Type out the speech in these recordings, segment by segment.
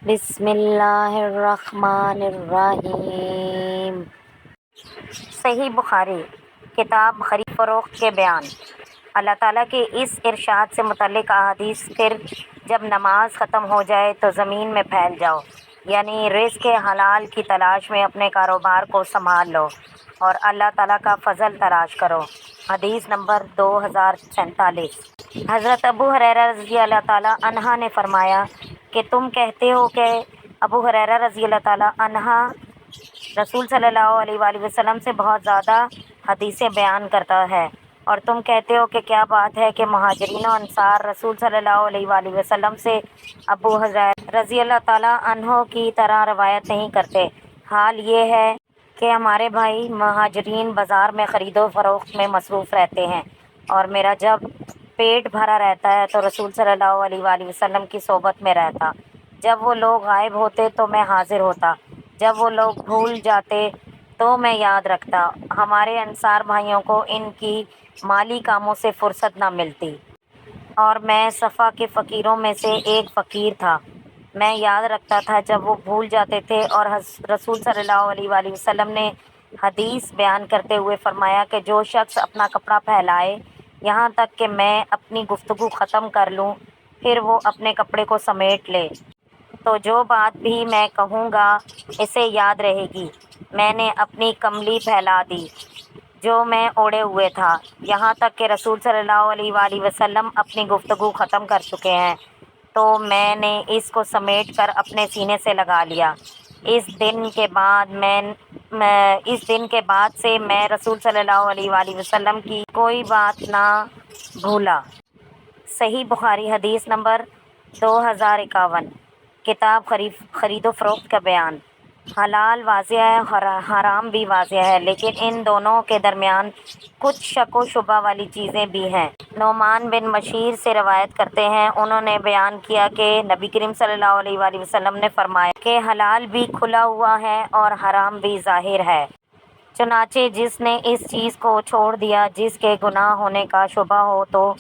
بسم اللہ الرحمن الرحیم۔ صحیح بخاری کتاب خرید فروخت کے بیان۔ اللہ تعالیٰ کے اس ارشاد سے متعلق احادیث: پھر جب نماز ختم ہو جائے تو زمین میں پھیل جاؤ، یعنی رزق حلال کی تلاش میں اپنے کاروبار کو سنبھال لو اور اللہ تعالیٰ کا فضل تلاش کرو۔ حدیث نمبر 2047۔ حضرت ابو ہریرہ رضی اللہ تعالیٰ عنہ نے فرمایا کہ تم کہتے ہو کہ ابو ہریرہ رضی اللہ تعالیٰ عنہ رسول صلی اللہ علیہ وآلہ وسلم سے بہت زیادہ حدیثیں بیان کرتا ہے، اور تم کہتے ہو کہ کیا بات ہے کہ مہاجرین و انصار رسول صلی اللہ علیہ وآلہ وسلم سے ابو ہریرہ رضی اللہ تعالیٰ عنہ کی طرح روایت نہیں کرتے۔ حال یہ ہے کہ ہمارے بھائی مہاجرین بازار میں خرید و فروخت میں مصروف رہتے ہیں، اور میرا جب پیٹ بھرا رہتا ہے تو رسول صلی اللہ علیہ وآلہ وسلم کی صحبت میں رہتا۔ جب وہ لوگ غائب ہوتے تو میں حاضر ہوتا، جب وہ لوگ بھول جاتے تو میں یاد رکھتا۔ ہمارے انصار بھائیوں کو ان کی مالی کاموں سے فرصت نہ ملتی، اور میں صفا کے فقیروں میں سے ایک فقیر تھا۔ میں یاد رکھتا تھا جب وہ بھول جاتے تھے، اور رسول صلی اللہ علیہ وآلہ وسلم نے حدیث بیان کرتے ہوئے فرمایا کہ جو شخص اپنا کپڑا پھیلائے یہاں تک کہ میں اپنی گفتگو ختم کر لوں، پھر وہ اپنے کپڑے کو سمیٹ لے تو جو بات بھی میں کہوں گا اسے یاد رہے گی۔ میں نے اپنی کملی پھیلا دی جو میں اوڑھے ہوئے تھا، یہاں تک کہ رسول صلی اللہ علیہ وآلہ وسلم اپنی گفتگو ختم کر چکے ہیں تو میں نے اس کو سمیٹ کر اپنے سینے سے لگا لیا۔ اس دن کے بعد سے میں رسول صلی اللہ علیہ وآلہ وسلم کی کوئی بات نہ بھولا۔ صحیح بخاری حدیث نمبر 2051۔ کتاب خرید و فروخت کا بیان۔ حلال واضح ہے، حرام بھی واضح ہے، لیکن ان دونوں کے درمیان کچھ شک و شبہ والی چیزیں بھی ہیں۔ نعمان بن بشیر سے روایت کرتے ہیں، انہوں نے بیان کیا کہ نبی کریم صلی اللہ علیہ وآلہ وسلم نے فرمایا کہ حلال بھی کھلا ہوا ہے اور حرام بھی ظاہر ہے، چنانچہ جس نے اس چیز کو چھوڑ دیا جس کے گناہ ہونے کا شبہ ہو تو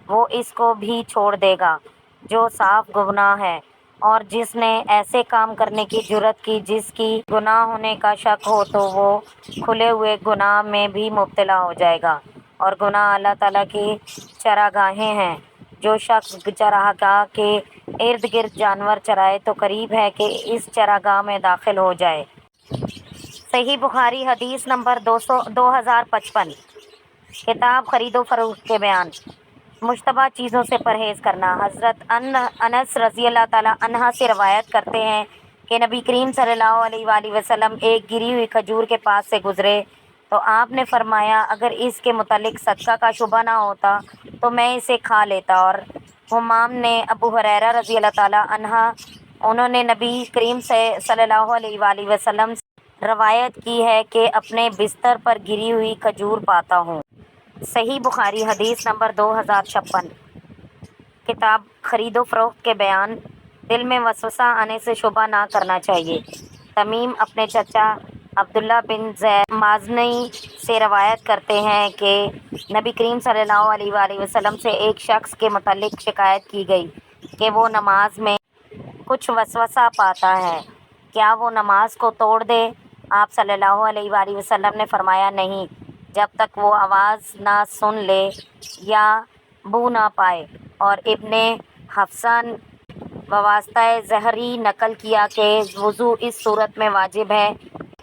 وہ اس کو بھی چھوڑ دے گا جو صاف گناہ ہے، اور جس نے ایسے کام کرنے کی جرأت کی جس کی گناہ ہونے کا شک ہو تو وہ کھلے ہوئے گناہ میں بھی مبتلا ہو جائے گا۔ اور گناہ اللہ تعالیٰ کی چراگاہیں ہیں، جو شخص چراگاہ کے ارد گرد جانور چرائے تو قریب ہے کہ اس چراگاہ میں داخل ہو جائے۔ صحیح بخاری حدیث نمبر 2055۔ کتاب خرید و فروخت کے بیان۔ مشتبہ چیزوں سے پرہیز کرنا۔ حضرت انس رضی اللہ تعالیٰ عنہ سے روایت کرتے ہیں کہ نبی کریم صلی اللہ علیہ وآلہ وسلم ایک گری ہوئی کھجور کے پاس سے گزرے تو آپ نے فرمایا اگر اس کے متعلق صدقہ کا شبہ نہ ہوتا تو میں اسے کھا لیتا۔ اور حمام نے ابو ہریرہ رضی اللہ تعالیٰ عنہ، انہوں نے نبی کریم صلی اللہ علیہ وآلہ وسلم سے روایت کی ہے کہ اپنے بستر پر گری ہوئی کھجور پاتا ہوں۔ صحیح بخاری حدیث نمبر 2056۔ کتاب خرید و فروخت کے بیان۔ دل میں وسوسہ آنے سے شبہ نہ کرنا چاہیے۔ تمیم اپنے چچا عبداللہ بن زید مازنی سے روایت کرتے ہیں کہ نبی کریم صلی اللہ علیہ وآلہ وسلم سے ایک شخص کے متعلق شکایت کی گئی کہ وہ نماز میں کچھ وسوسہ پاتا ہے، کیا وہ نماز کو توڑ دے؟ آپ صلی اللہ علیہ وآلہ وسلم نے فرمایا نہیں، جب تک وہ آواز نہ سن لے یا بو نہ پائے۔ اور ابن حفصہ بواسطہ زہری نقل کیا کہ وضو اس صورت میں واجب ہے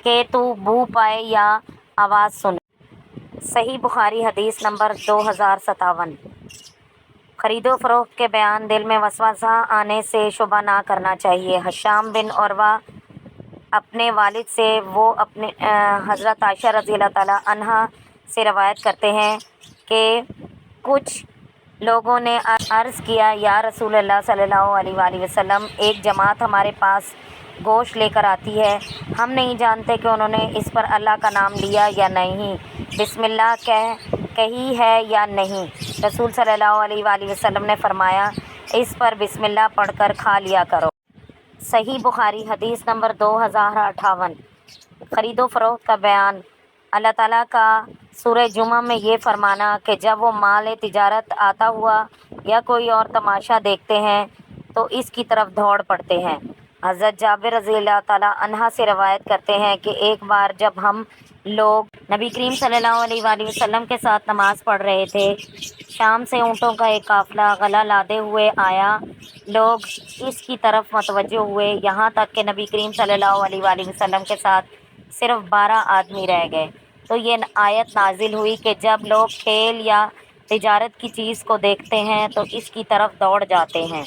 کہ تو بو پائے یا آواز سنے۔ صحیح بخاری حدیث نمبر 2057۔ خرید و فروخت کے بیان۔ دل میں وسوسہ آنے سے شبہ نہ کرنا چاہیے۔ ہشام بن عروہ اپنے والد سے وہ اپنے حضرت عائشہ رضی اللہ تعالیٰ عنہ سے روایت کرتے ہیں کہ کچھ لوگوں نے عرض کیا یا رسول اللہ صلی اللہ علیہ وآلہ وسلم، ایک جماعت ہمارے پاس گوشت لے کر آتی ہے، ہم نہیں جانتے کہ انہوں نے اس پر اللہ کا نام لیا یا نہیں، بسم اللہ کہی ہے یا نہیں۔ رسول صلی اللہ علیہ وآلہ وسلم نے فرمایا اس پر بسم اللہ پڑھ کر کھا لیا کرو۔ صحیح بخاری حدیث نمبر 2058۔ خرید و فروخت کا بیان۔ اللہ تعالیٰ کا سورہ جمعہ میں یہ فرمانا کہ جب وہ مال تجارت آتا ہوا یا کوئی اور تماشا دیکھتے ہیں تو اس کی طرف دوڑ پڑتے ہیں۔ حضرت جابر رضی اللہ تعالیٰ عنہ سے روایت کرتے ہیں کہ ایک بار جب ہم لوگ نبی کریم صلی اللہ علیہ وآلہ وسلم کے ساتھ نماز پڑھ رہے تھے، شام سے اونٹوں کا ایک قافلہ غلہ لادے ہوئے آیا۔ لوگ اس کی طرف متوجہ ہوئے، یہاں تک کہ نبی کریم صلی اللہ علیہ وآلہ وسلم کے ساتھ صرف 12 آدمی رہ گئے تو یہ آیت نازل ہوئی کہ جب لوگ کھیل یا تجارت کی چیز کو دیکھتے ہیں تو اس کی طرف دوڑ جاتے ہیں۔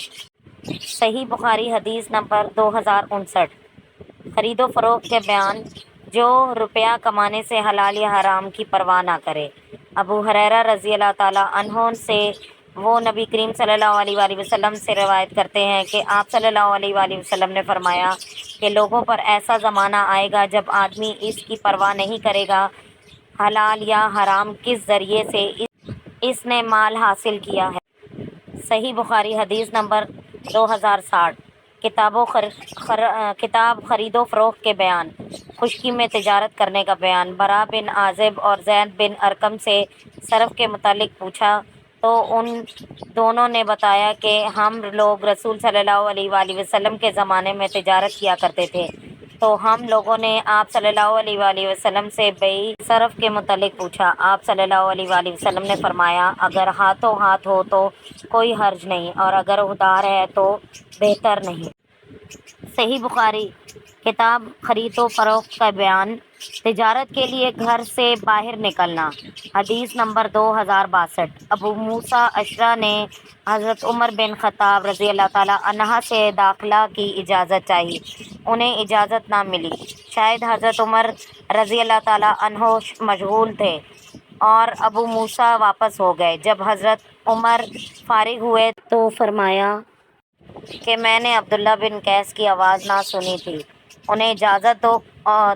صحیح بخاری حدیث نمبر 2059۔ خرید و فروخت کے بیان۔ جو روپیہ کمانے سے حلال یا حرام کی پرواہ نہ کرے۔ ابو ہریرہ رضی اللہ تعالیٰ عنہ سے وہ نبی کریم صلی اللہ علیہ وآلہ وسلم سے روایت کرتے ہیں کہ آپ صلی اللہ علیہ وآلہ وسلم نے فرمایا کہ لوگوں پر ایسا زمانہ آئے گا جب آدمی اس کی پرواہ نہیں کرے گا حلال یا حرام کس ذریعے سے اس نے مال حاصل کیا ہے۔ صحیح بخاری حدیث نمبر 2060۔ کتاب خرید و فروخت کے بیان۔ خشکی میں تجارت کرنے کا بیان۔ برا بن عازب اور زید بن ارقم سے صرف کے متعلق پوچھا تو ان دونوں نے بتایا کہ ہم لوگ رسول صلی اللہ علیہ وآلہ وسلم کے زمانے میں تجارت کیا کرتے تھے، تو ہم لوگوں نے آپ صلی اللہ علیہ وآلہ وسلم سے بیع صرف کے متعلق پوچھا۔ آپ صلی اللہ علیہ وآلہ وسلم نے فرمایا اگر ہاتھوں ہاتھ ہو تو کوئی حرج نہیں، اور اگر ادھار ہے تو بہتر نہیں۔ صحیح بخاری کتاب خرید و فروخت کا بیان۔ تجارت کے لیے گھر سے باہر نکلنا۔ حدیث نمبر 2062۔ ابو موسیٰ اشعری نے حضرت عمر بن خطاب رضی اللہ تعالیٰ عنہ سے داخلہ کی اجازت چاہی، انہیں اجازت نہ ملی۔ شاید حضرت عمر رضی اللہ تعالیٰ عنہ مشغول تھے اور ابو موسیٰ واپس ہو گئے۔ جب حضرت عمر فارغ ہوئے تو فرمایا کہ میں نے عبداللہ بن قیس کی آواز نہ سنی تھی، انہیں اجازت دو،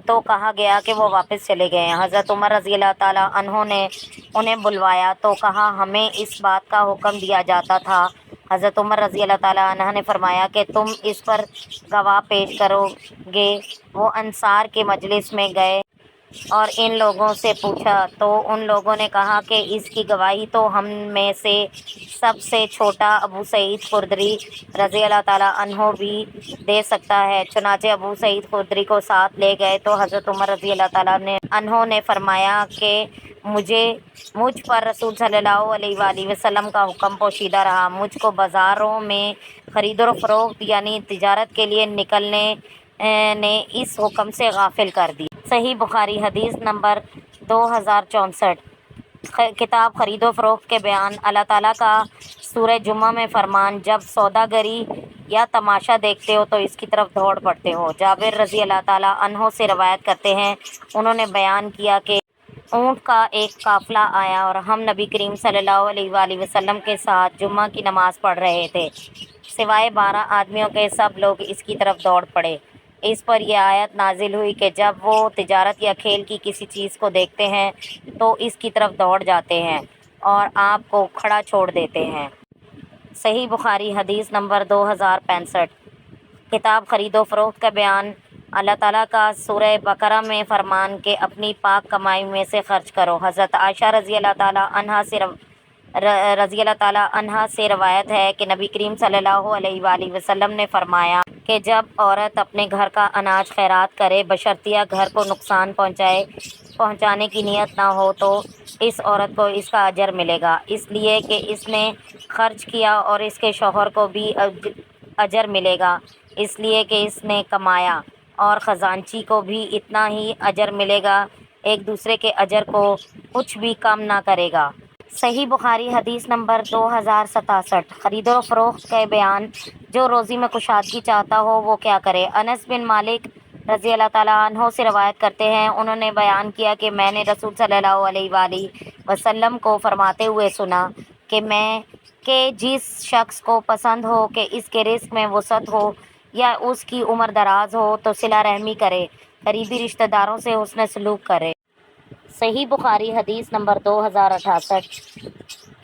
تو کہا گیا کہ وہ واپس چلے گئے ہیں۔ حضرت عمر رضی اللہ تعالیٰ عنہ نے انہیں بلوایا تو کہا ہمیں اس بات کا حکم دیا جاتا تھا۔ حضرت عمر رضی اللہ تعالیٰ عنہ نے فرمایا کہ تم اس پر گواہ پیش کرو گے۔ وہ انصار کے مجلس میں گئے اور ان لوگوں سے پوچھا تو ان لوگوں نے کہا کہ اس کی گواہی تو ہم میں سے سب سے چھوٹا ابو سعید خدری رضی اللہ تعالیٰ عنہ بھی دے سکتا ہے۔ چنانچہ ابو سعید خدری کو ساتھ لے گئے تو حضرت عمر رضی اللہ تعالیٰ عنہ نے فرمایا کہ مجھ پر رسول صلی اللہ علیہ وآلہ وسلم کا حکم پوشیدہ رہا، مجھ کو بازاروں میں خرید و فروخت یعنی تجارت کے لیے نکلنے نے اس حکم سے غافل کر دی۔ صحیح بخاری حدیث نمبر 2064۔ کتاب خرید و فروخت کے بیان۔ اللہ تعالیٰ کا سورہ جمعہ میں فرمان جب سوداگری یا تماشا دیکھتے ہو تو اس کی طرف دوڑ پڑتے ہو۔ جابر رضی اللہ تعالیٰ عنہ سے روایت کرتے ہیں انہوں نے بیان کیا کہ اونٹ کا ایک قافلہ آیا اور ہم نبی کریم صلی اللہ علیہ وآلہ وسلم کے ساتھ جمعہ کی نماز پڑھ رہے تھے، سوائے 12 آدمیوں کے سب لوگ اس کی طرف دوڑ پڑے۔ اس پر یہ آیت نازل ہوئی کہ جب وہ تجارت یا کھیل کی کسی چیز کو دیکھتے ہیں تو اس کی طرف دوڑ جاتے ہیں اور آپ کو کھڑا چھوڑ دیتے ہیں۔ صحیح بخاری حدیث نمبر 2065۔ کتاب خرید و فروخت کا بیان۔ اللہ تعالیٰ کا سورہ بقرہ میں فرمان کہ اپنی پاک کمائی میں سے خرچ کرو۔ حضرت عائشہ رضی اللہ تعالیٰ عنہ سے روایت ہے کہ نبی کریم صلی اللہ علیہ وآلہ وسلم نے فرمایا کہ جب عورت اپنے گھر کا اناج خیرات کرے بشرطیہ گھر کو نقصان پہنچانے کی نیت نہ ہو تو اس عورت کو اس کا اجر ملے گا، اس لیے کہ اس نے خرچ کیا، اور اس کے شوہر کو بھی اجر ملے گا اس لیے کہ اس نے کمایا، اور خزانچی کو بھی اتنا ہی اجر ملے گا، ایک دوسرے کے اجر کو کچھ بھی کم نہ کرے گا۔ صحیح بخاری حدیث نمبر 2067۔ خرید و فروخت کا بیان۔ جو روزی میں کشادگی چاہتا ہو وہ کیا کرے۔ انس بن مالک رضی اللہ تعالیٰ عنہ سے روایت کرتے ہیں انہوں نے بیان کیا کہ میں نے رسول صلی اللہ علیہ وآلہ وسلم کو فرماتے ہوئے سنا کہ جس شخص کو پسند ہو کہ اس کے رزق میں وسعت ہو یا اس کی عمر دراز ہو تو صلہ رحمی کرے، قریبی رشتہ داروں سے حسن سلوک کرے۔ صحیح بخاری حدیث نمبر 2068۔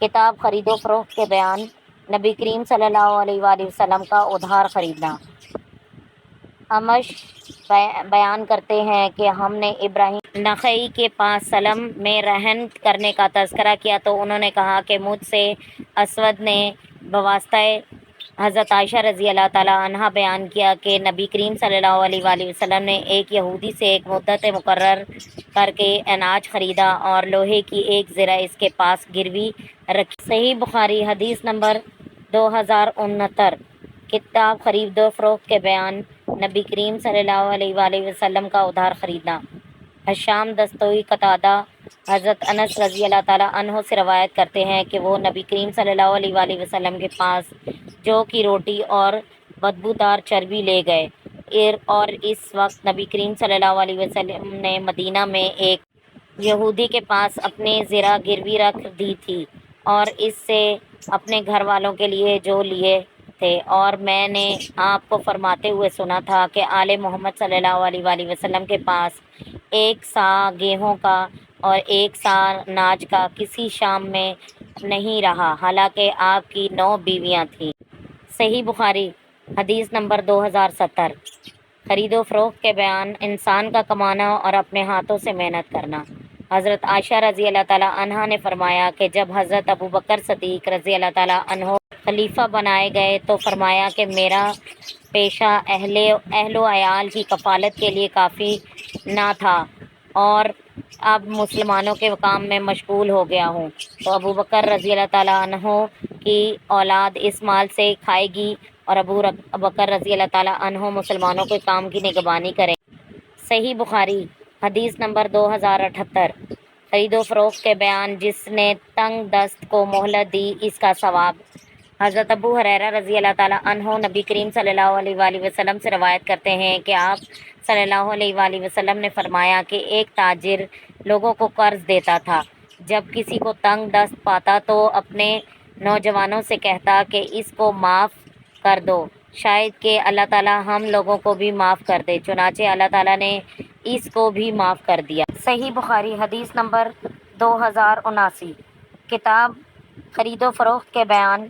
کتاب خرید و فروخت کے بیان۔ نبی کریم صلی اللہ علیہ وآلہ وسلم کا ادھار خریدنا۔ امش بیان کرتے ہیں کہ ہم نے ابراہیم نخعی کے پاس سلم میں رہن کرنے کا تذکرہ کیا تو انہوں نے کہا کہ مجھ سے اسود نے بواسطہ حضرت عائشہ رضی اللہ تعالیٰ عنہا بیان کیا کہ نبی کریم صلی اللہ علیہ وآلہ وسلم نے ایک یہودی سے ایک مدت مقرر کر کے اناج خریدا اور لوہے کی ایک زرہ اس کے پاس گروی رکھی۔ صحیح بخاری حدیث نمبر 2069۔ کتاب خرید و فروخت کے بیان، نبی کریم صلی اللہ علیہ وآلہ وسلم کا ادھار خریدنا۔ حشام دستوئی قتادہ حضرت انس رضی اللہ تعالیٰ عنہ سے روایت کرتے ہیں کہ وہ نبی کریم صلی اللہ علیہ وآلہ وسلم کے پاس جو کی روٹی اور بدبودار چربی لے گئے، اور اس وقت نبی کریم صلی اللہ علیہ وسلم نے مدینہ میں ایک یہودی کے پاس اپنی زرہ گروی رکھ دی تھی اور اس سے اپنے گھر والوں کے لیے جو لیے تھے، اور میں نے آپ کو فرماتے ہوئے سنا تھا کہ آل محمد صلی اللہ علیہ وآلہ وسلم کے پاس ایک سا گیہوں کا اور ایک سا اناج کا کسی شام میں نہیں رہا، حالانکہ آپ کی 9 بیویاں تھیں۔ صحیح بخاری حدیث نمبر 2070۔ خرید و فروخت کے بیان، انسان کا کمانا اور اپنے ہاتھوں سے محنت کرنا۔ حضرت عائشہ رضی اللہ تعالیٰ عنہا نے فرمایا کہ جب حضرت ابوبکر صدیق رضی اللہ تعالیٰ عنہ خلیفہ بنائے گئے تو فرمایا کہ میرا پیشہ اہل و عیال کی کفالت کے لیے کافی نہ تھا اور اب مسلمانوں کے کام میں مشغول ہو گیا ہوں، تو ابوبکر رضی اللہ تعالیٰ عنہ کی اولاد اس مال سے کھائے گی اور ابوبکر رضی اللہ تعالیٰ عنہ مسلمانوں کے کام کی نگرانی کریں۔ صحیح بخاری حدیث نمبر 2078۔ خرید و فروخت کے بیان، جس نے تنگ دست کو مہلت دی اس کا ثواب۔ حضرت ابو ہریرہ رضی اللہ تعالیٰ عنہ نبی کریم صلی اللہ علیہ وآلہ وسلم سے روایت کرتے ہیں کہ آپ صلی اللہ علیہ وآلہ وسلم نے فرمایا کہ ایک تاجر لوگوں کو قرض دیتا تھا، جب کسی کو تنگ دست پاتا تو اپنے نوجوانوں سے کہتا کہ اس کو معاف کر دو، شاید کہ اللہ تعالیٰ ہم لوگوں کو بھی معاف کر دے، چنانچہ اللہ تعالیٰ نے اس کو بھی معاف کر دیا۔ صحیح بخاری حدیث نمبر 2079۔ کتاب خرید و فروخت کے بیان،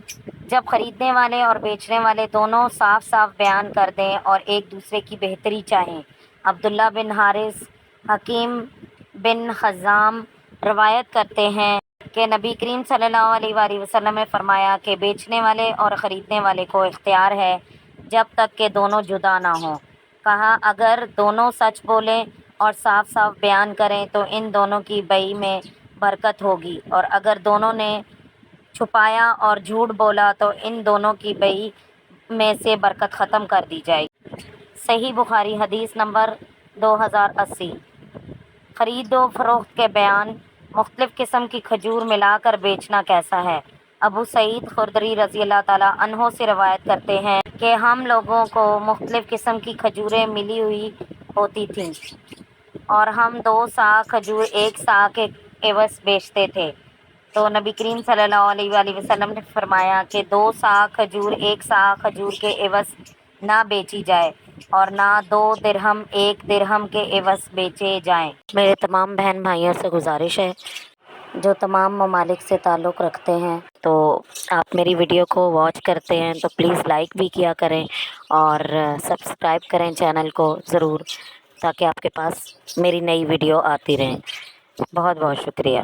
جب خریدنے والے اور بیچنے والے دونوں صاف صاف بیان کر دیں اور ایک دوسرے کی بہتری چاہیں۔ عبداللہ بن حارث حکیم بن حزام روایت کرتے ہیں کہ نبی کریم صلی اللہ علیہ وآلہ وسلم نے فرمایا کہ بیچنے والے اور خریدنے والے کو اختیار ہے جب تک کہ دونوں جدا نہ ہوں۔ کہا اگر دونوں سچ بولیں اور صاف صاف بیان کریں تو ان دونوں کی بیع میں برکت ہوگی، اور اگر دونوں نے چھپایا اور جھوٹ بولا تو ان دونوں کی بیع میں سے برکت ختم کر دی جائے گی۔ صحیح بخاری حدیث نمبر 2080۔ خرید و فروخت کے بیان، مختلف قسم کی کھجور ملا کر بیچنا کیسا ہے؟ ابو سعید خدری رضی اللہ تعالیٰ عنہ سے روایت کرتے ہیں کہ ہم لوگوں کو مختلف قسم کی کھجوریں ملی ہوئی ہوتی تھیں اور ہم 2 سا کھجور 1 سا کے عوض بیچتے تھے، تو نبی کریم صلی اللہ علیہ وآلہ وسلم نے فرمایا کہ 2 سا کھجور 1 سا کھجور کے عوض نہ بیچی جائے اور نہ 2 درہم 1 درہم کے عوض بیچے جائیں۔ میرے تمام بہن بھائیوں سے گزارش ہے جو تمام ممالک سے تعلق رکھتے ہیں، تو آپ میری ویڈیو کو واچ کرتے ہیں تو پلیز لائک بھی کیا کریں اور سبسکرائب کریں چینل کو ضرور، تاکہ آپ کے پاس میری نئی ویڈیو آتی رہیں۔ بہت بہت شکریہ۔